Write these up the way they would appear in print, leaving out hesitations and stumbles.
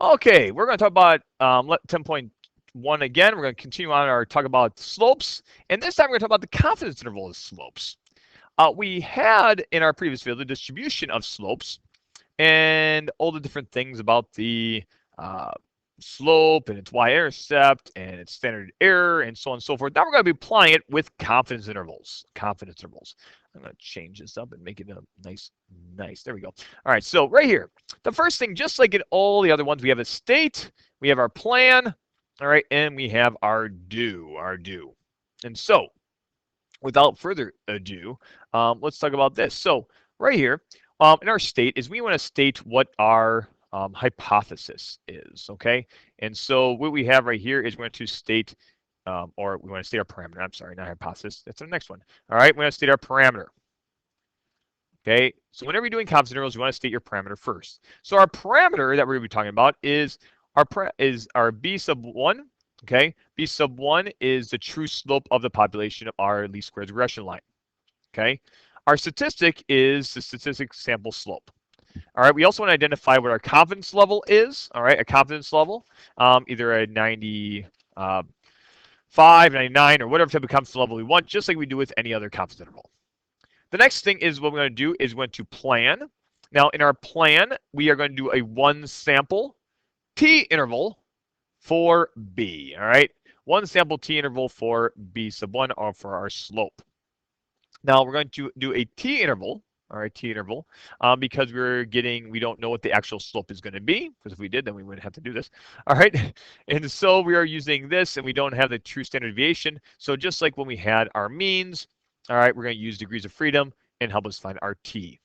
Okay, we're going to talk about 10.1 again. We're going to continue on our talk about slopes, and this time we're going to talk about the confidence interval of slopes. We had in our previous video the distribution of slopes and all the different things about the uh, slope and its y-intercept and its standard error and so on and so forth. Now we're going to be applying it with confidence intervals. Confidence intervals. I'm going to change this up and make it a nice. There we go. All right, so right here, the first thing, just like in all the other ones, we have a state, we have our plan, all right, and we have our do. And so, without further ado, let's talk about this. So right here, in our state is we want to state what our hypothesis is, okay? And so what we have right here is we're going to state, or we want to state our parameter. I'm sorry, not hypothesis. That's the next one. All right, we're going to state our parameter. Okay, so whenever you're doing confidence intervals, you want to state your parameter first. So our parameter that we're going to be talking about is our b sub 1. Okay, b sub 1 is the true slope of the population of our least squares regression line. Okay, our statistic is the statistic sample slope. All right, we also want to identify what our confidence level is. All right, a confidence level, either a 95, 99, or whatever type of confidence level we want, just like we do with any other confidence interval. The next thing is what we're going to do is we're going to plan. Now, in our plan, we are going to do a one sample t interval for b. All right, one sample t interval for b sub 1 or for our slope. Now we're going to do a t interval. All right, t interval, because we don't know what the actual slope is going to be, because if we did, then we wouldn't have to do this. All right, and so we are using this, and we don't have the true standard deviation. So just like when we had our means, all right, we're going to use degrees of freedom and help us find our t.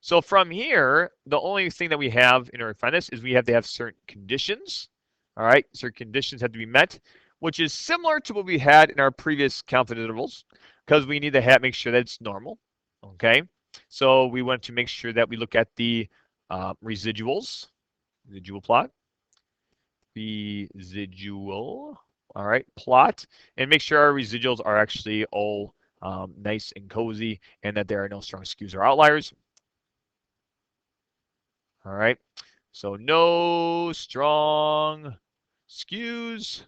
So from here, the only thing that we have in order to find this is we have to have certain conditions. All right, certain conditions have to be met, which is similar to what we had in our previous confidence intervals, because we need to make sure that it's normal. Okay, so we want to make sure that we look at the residual plot, all right, plot, and make sure our residuals are actually all nice and cozy, and that there are no strong skews or outliers. All right, so no strong skews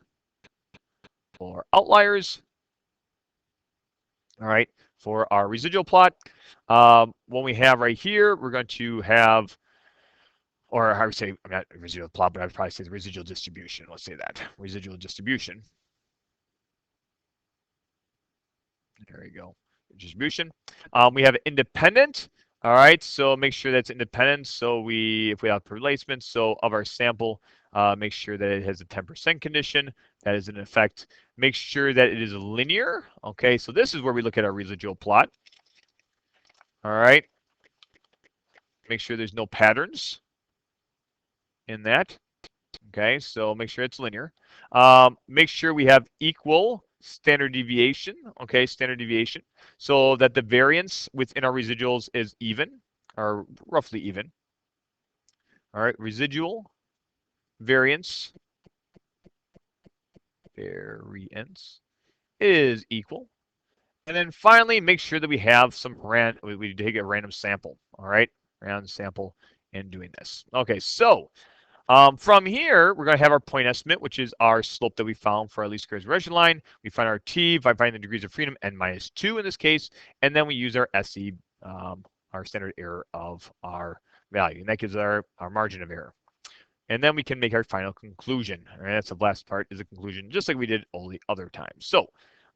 or outliers. All right, for our residual plot. What we have right here, we're going to have, or I would say, I'm not residual plot, but I'd probably say the residual distribution. Let's say that, residual distribution. There we go, distribution. We have independent. All right, so make sure that's independent. So if we have replacement, so of our sample, make sure that it has a 10% condition. That is in effect. Make sure that it is linear. Okay, so this is where we look at our residual plot. All right. Make sure there's no patterns in that. Okay, so make sure it's linear. Make sure we have equal standard deviation. Okay, standard deviation, so that the variance within our residuals is even, or roughly even. All right, residual variance is equal. And then finally, make sure that we have we take a random sample. All right, random sample in doing this. Okay, so from here, we're going to have our point estimate, which is our slope that we found for our least squares regression line. We find our t by finding the degrees of freedom, n-2 in this case, and then we use our SE, our standard error of our value, and that gives our margin of error. And then we can make our final conclusion. All right, that's the last part, is the conclusion, just like we did all the other times. So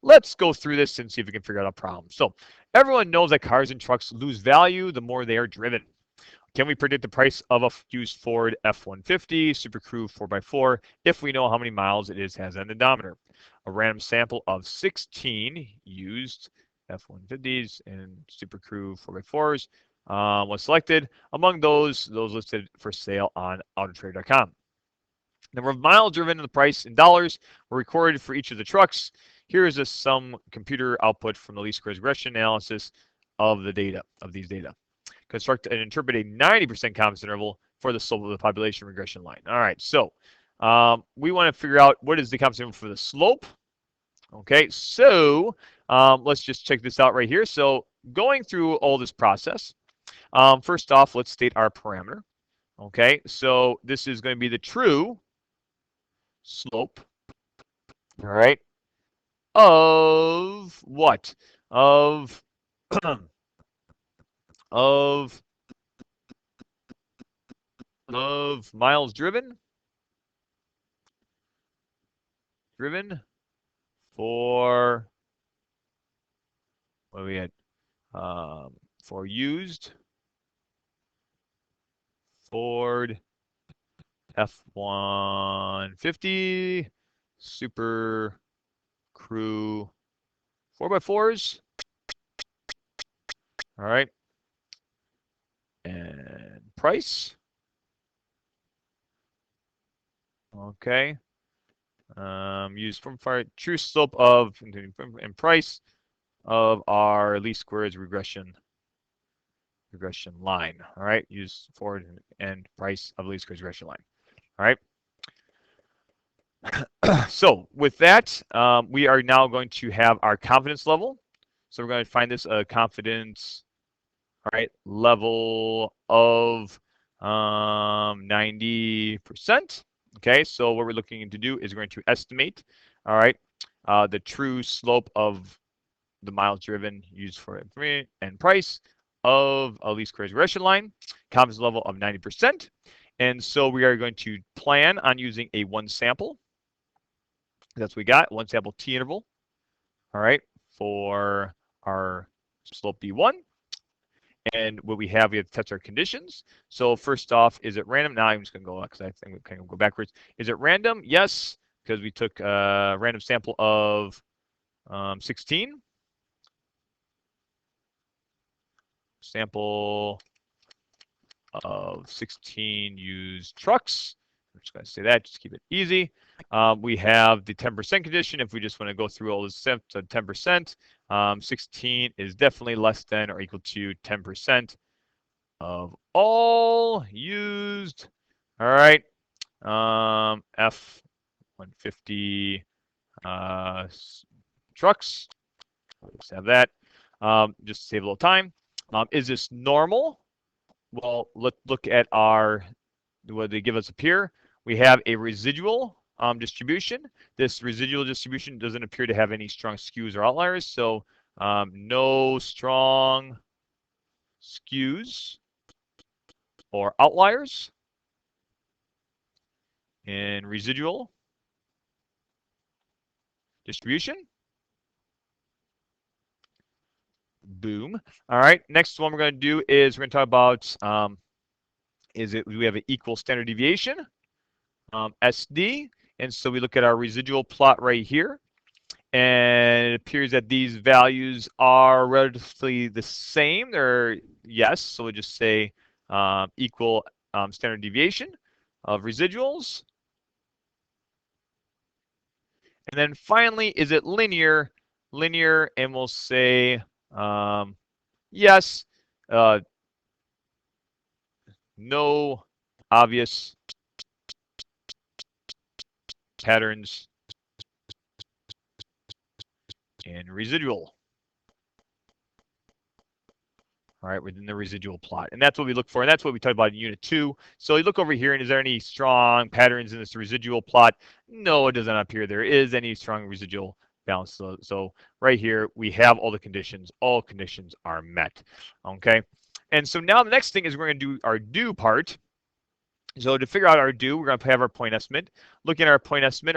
let's go through this and see if we can figure out a problem. So everyone knows that cars and trucks lose value the more they are driven. Can we predict the price of a used Ford F-150 Super Crew 4x4 if we know how many miles it has on the odometer? A random sample of 16 used F-150s and Super Crew 4x4s was selected. Among those listed for sale on autotrader.com. Number of miles driven and the price in dollars were recorded for each of the trucks. Here is some computer output from the least squares regression analysis of these data. Construct and interpret a 90% confidence interval for the slope of the population regression line. All right, so we want to figure out what is the confidence interval for the slope. Okay, so let's just check this out right here. So going through all this process, first off, let's state our parameter. Okay, so this is going to be the true slope, all right, of what? Of of miles driven for what are we at? For used Ford F-150 Super Crew 4x4s. All right. And price. Okay. Use from fire true slope of and price of our least squares regression line. All right. Use forward and price of least squares regression line. All right. So with that, we are now going to have our confidence level. So we're going to find this confidence, all right, level of 90%. Okay, so what we're looking to do is we're going to estimate, all right, the true slope of the miles driven used for information and price of a least squares regression line, confidence level of 90%. And so we are going to plan on using a one sample. That's what we got, one sample t interval, all right, for our slope B1. And what we have to test our conditions. So first off, is it random? Now I'm just going to go, because I think we can go backwards. Is it random? Yes, because we took a random sample of 16. Sample of 16 used trucks. I'm just going to say that, just keep it easy. We have the 10% condition. If we just want to go through all this to 10%, 16 is definitely less than or equal to 10% of all used. All right, F-150 trucks. Let's have that. Just to save a little time. Is this normal? Well, let's look at our what they give us up here. We have a residual distribution. This residual distribution doesn't appear to have any strong skews or outliers, so no strong skews or outliers in residual distribution. Boom. All right. Next one we're going to do is we're going to talk about we have an equal standard deviation, SD. And so we look at our residual plot right here. And it appears that these values are relatively the same. They're yes. So we'll just say equal standard deviation of residuals. And then finally, is it linear? Linear, and we'll say yes. No obvious patterns in residual. All right, within the residual plot. And that's what we look for. And that's what we talked about in Unit 2. So you look over here, and is there any strong patterns in this residual plot? No, it does not appear there is any strong residual balance. So right here, we have all the conditions. All conditions are met. Okay. And so now the next thing is we're going to do our do part. So to figure out our do, we're going to have our point estimate. Looking at our point estimate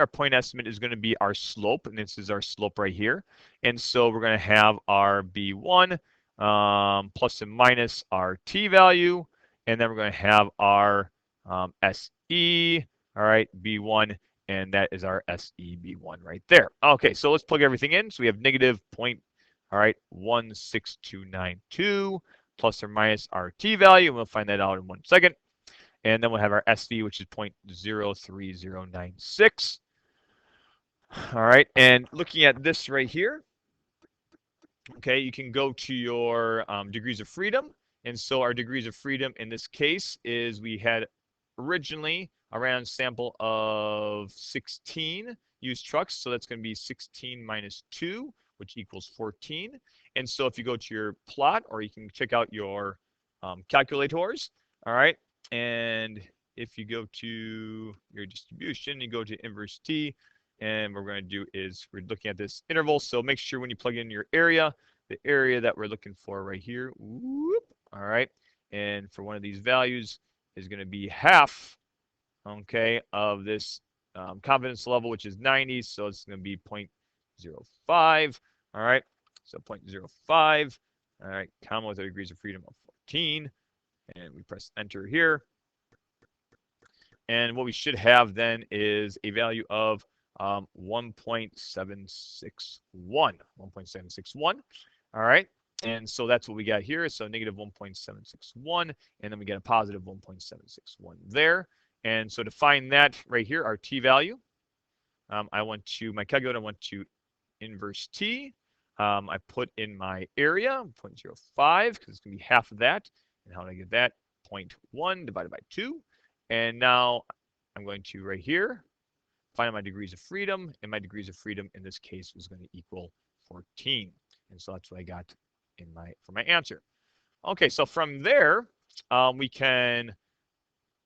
is going to be our slope, and this is our slope right here. And so we're going to have our B1 plus and minus our t value, and then we're going to have our SE, all right, B1, and that is our SEB1 right there. Okay, so let's plug everything in. So we have negative point, all right, 16292 plus or minus our t value, and we'll find that out in 1 second. And then we'll have our SV, which is 0.03096. All right, and looking at this right here, okay, you can go to your degrees of freedom. And so our degrees of freedom in this case is we had originally around sample of 16 used trucks. So that's going to be 16 minus 2, which equals 14. And so if you go to your plot, or you can check out your calculators, all right, And if you go to your distribution, you go to inverse t, and what we're going to do is we're looking at this interval. So make sure when you plug in your area, the area that we're looking for right here, whoop, all right, and for one of these values is going to be half, okay, of this confidence level, which is 90. So it's going to be 0.05. All right, so 0.05. All right, comma with a degrees of freedom of 14, and we press enter here. And what we should have then is a value of 1.761. 1.761. All right. And so that's what we got here. So negative 1.761. And then we get a positive 1.761 there. And so to find that right here, our t value, I went to my calculator, I went to inverse t. I put in my area, 0.05, because it's going to be half of that. And how do I get that? 0.1 divided by 2. And now I'm going to right here find my degrees of freedom, and my degrees of freedom in this case was going to equal 14. And so that's what I got in for my answer. Okay, so from there we can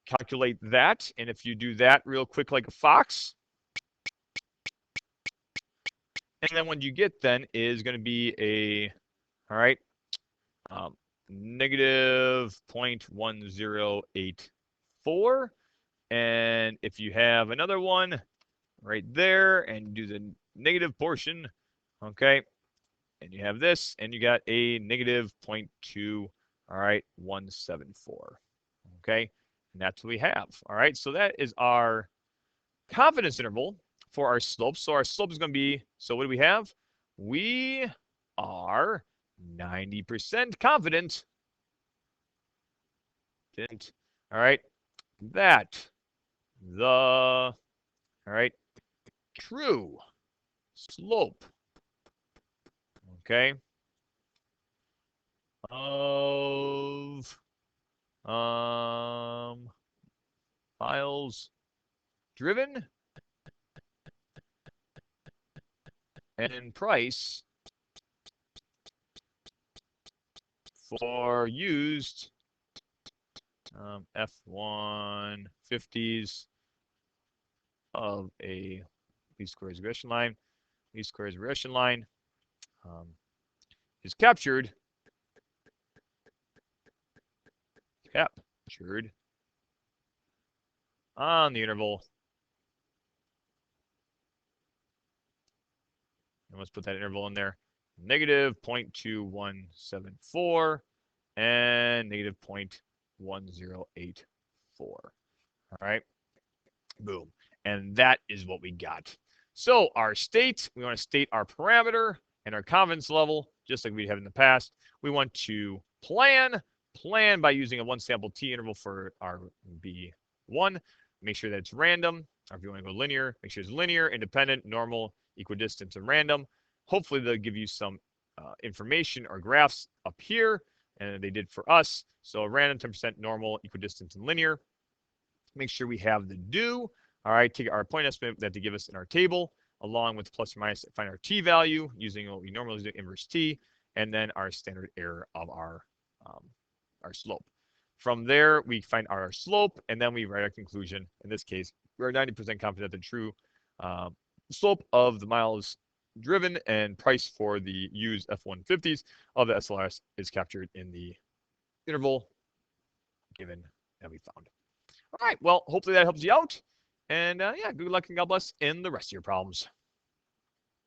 calculate that, and if you do that real quick like a fox, and then what you get then is going to be a, all right, negative 0.1084. And if you have another one right there and do the negative portion, okay, and you have this, and you got a negative 0.2, all right, 174, okay, and that's what we have. All right, so that is our confidence interval for our slope. So our slope is going to be, so what do we have? We are 90% confident, all right, that the, all right, true slope, okay, of miles driven and price for used F-150s of a least squares regression line. Least squares regression line is captured on the interval. And let's put that interval in there. Negative 0.2174 and negative 0.1084. All right. Boom. And that is what we got. So our state, we want to state our parameter and our confidence level, just like we have in the past. We want to plan by using a one sample t interval for our B1. Make sure that it's random. Or if you want to go linear, make sure it's linear, independent, normal, equidistant, and random. Hopefully they'll give you some information or graphs up here, and they did for us. So random, 10%, normal, equidistant, and linear. Make sure we have the do. All right, take our point estimate that they give us in our table, along with plus or minus, find our t value using what we normally do, inverse t, and then our standard error of our slope. From there, we find our slope, and then we write our conclusion. In this case, we're 90% confident that the true slope of the miles driven and price for the used F-150s of the SLRS is captured in the interval given that we found. All right, well, hopefully that helps you out. And yeah, good luck and God bless in the rest of your problems.